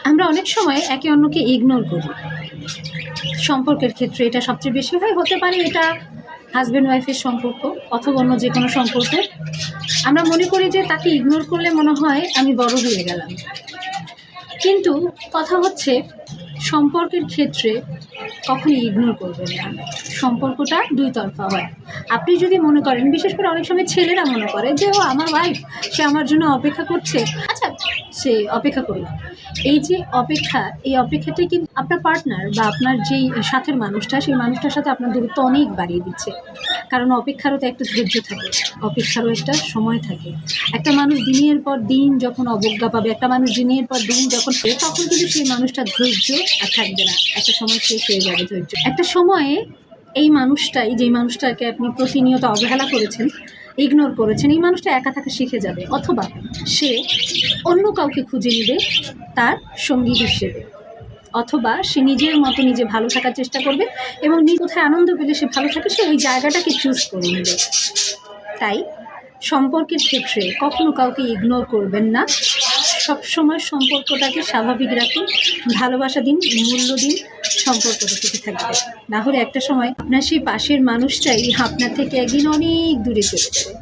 আমরা অনেক সময় একে অন্যকে ইগনোর করি। সম্পর্কের ক্ষেত্রে এটা সবচেয়ে বেশি হতে পারে এটা হাসব্যান্ড ওয়াইফের সম্পর্ক অথবা অন্য যে কোনো সম্পর্ক। আমরা মনে করি যে তাকে ইগনোর করলে মনে হয় আমি বড় হয়ে গেলাম। কিন্তু কথা হচ্ছে সম্পর্কের ক্ষেত্রে কখনই ইগনোর করবেন না। সম্পর্কটা দুই তরফা হয়। আপনি যদি মনে করেন, বিশেষ করে অনেক সময় ছেলেরা মনে করে যে ও আমার ওয়াইফ, সে আমার জন্য অপেক্ষা করছে, আচ্ছা সে অপেক্ষা করুক। এই যে অপেক্ষা, এই অপেক্ষাটাই কিন্তু আপনার পার্টনার বা আপনার যেই সাথের মানুষটা, সেই মানুষটার সাথে আপনার দূরত্ব অনেক বাড়িয়ে দিচ্ছে। কারণ অপেক্ষারও তো একটা ধৈর্য থাকে, অপেক্ষারও একটা সময় থাকে। একটা মানুষ দিনের পর দিন যখন অবজ্ঞা পাবে, একটা মানুষ দিনের পর দিন যখন তখন কিন্তু সেই মানুষটার ধৈর্য আর থাকবে না। একটা সময় শেষ হয়ে যাবে ধৈর্য। একটা সময়ে এই মানুষটাই, যেই মানুষটাকে আপনি প্রতিনিয়ত অবহেলা করেছেন, ইগনোর করেছেন, এই মানুষটা একা থাকা শিখে যাবে, অথবা সে অন্য কাউকে খুঁজে নেবে তার সঙ্গী হিসেবে, অথবা সে নিজের মতো নিজে ভালো থাকার চেষ্টা করবে এবং কোথায় আনন্দ পেলে সে ভালো থাকে সে ওই জায়গাটাকে চুজ করে নেবে। তাই সম্পর্কের ক্ষেত্রে কখনো কাউকে ইগনোর করবেন না। সবসময় সম্পর্কটাকে স্বাভাবিক রাখুন, ভালোবাসা দিন, মূল্য দিন, সম্পর্কটা টিকে থাকবে। না হলে একটা সময় আপনার সেই পাশের মানুষটাই আপনার থেকে একদিন অনেক দূরে চলে যাবে।